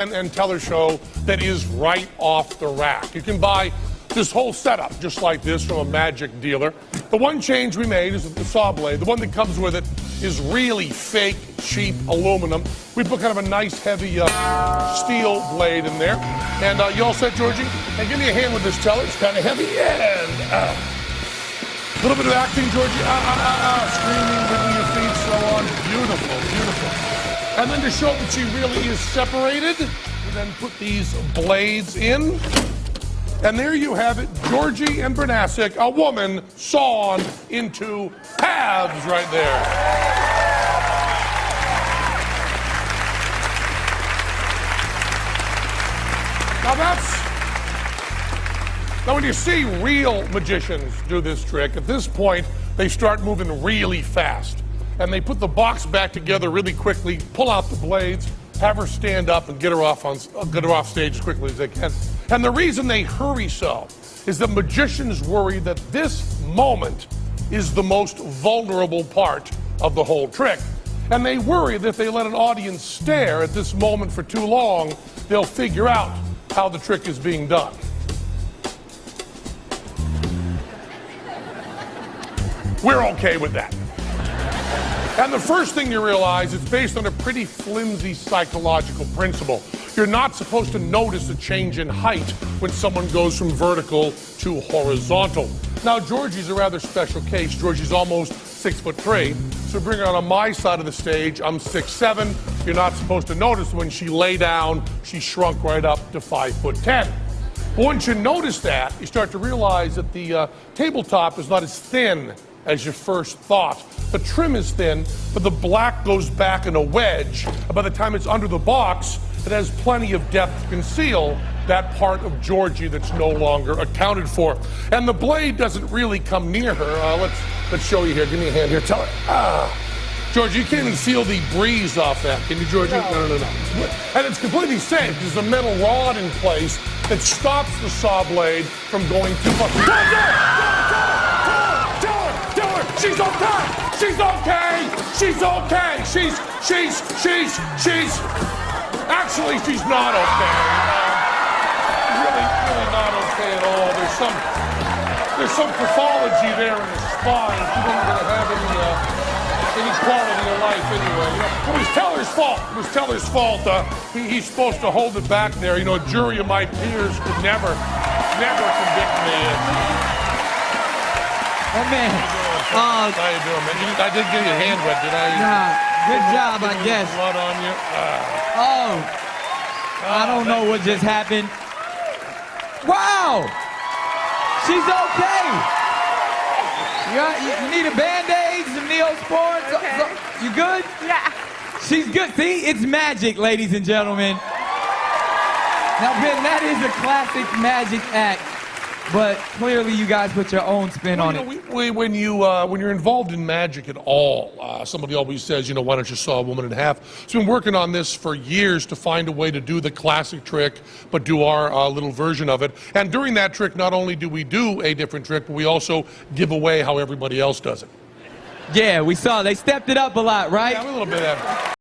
and teller show that is right off the rack. You can buy this whole setup just like this from a magic dealer. The one change we made is the saw blade. The one that comes with it is really fake, cheap aluminum. We put kind of a nice, heavy steel blade in there. And you all set, Georgie? And give me a hand with this teller. It's kind of heavy. And a little bit of acting, Georgie. Screaming, wiggling your feet, so on. Beautiful, beautiful. And then to show that she really is separated, we then put these blades in. And there you have it, Georgie and Bernasic, a woman sawn into halves right there. Now when you see real magicians do this trick, at this point, they start moving really fast. And they put the box back together really quickly, pull out the blades, have her stand up and get her off stage as quickly as they can. And the reason they hurry so is that magicians worry that this moment is the most vulnerable part of the whole trick. And they worry that if they let an audience stare at this moment for too long, they'll figure out how the trick is being done. We're okay with that. And the first thing you realize is based on a pretty flimsy psychological principle. You're not supposed to notice a change in height when someone goes from vertical to horizontal. Now, Georgie's a rather special case. Georgie's almost 6'3", so bring her on my side of the stage. I'm 6'7". You're not supposed to notice when she lay down, she shrunk right up to 5'10". But once you notice that, you start to realize that the tabletop is not as thin as you first thought. The trim is thin, but the black goes back in a wedge. And by the time it's under the box, it has plenty of depth to conceal that part of Georgie that's no longer accounted for. And the blade doesn't really come near her. Let's show you here. Give me a hand here. Tell her. Georgie, you can't even feel the breeze off that. Can you, Georgie? No. And it's completely safe. There's a metal rod in place that stops the saw blade from going too far. She's okay! She's okay! She's okay! Actually, she's not okay. Really not okay at all. There's some pathology there in the spine. She wasn't going to have any quality of life anyway. It was Teller's fault. It was Teller's fault. He's supposed to hold it back there. You know, a jury of my peers could never convict me. Oh, man. How you doing, man? I did get your hand wet, did I? Nah, good job, I guess. Blood on you? I don't know what just happened. Wow! She's okay. You need a Band-Aid, some Neosporin? Okay. You good? Yeah. She's good. See, it's magic, ladies and gentlemen. Now, Ben, that is a classic magic act. But clearly, you guys put your own spin on it. When you're involved in magic at all, somebody always says, you know, why don't you saw a woman in half? So we've been working on this for years to find a way to do the classic trick, but do our little version of it. And during that trick, not only do we do a different trick, but we also give away how everybody else does it. Yeah, we saw. They stepped it up a lot, right? Yeah, a little bit of that.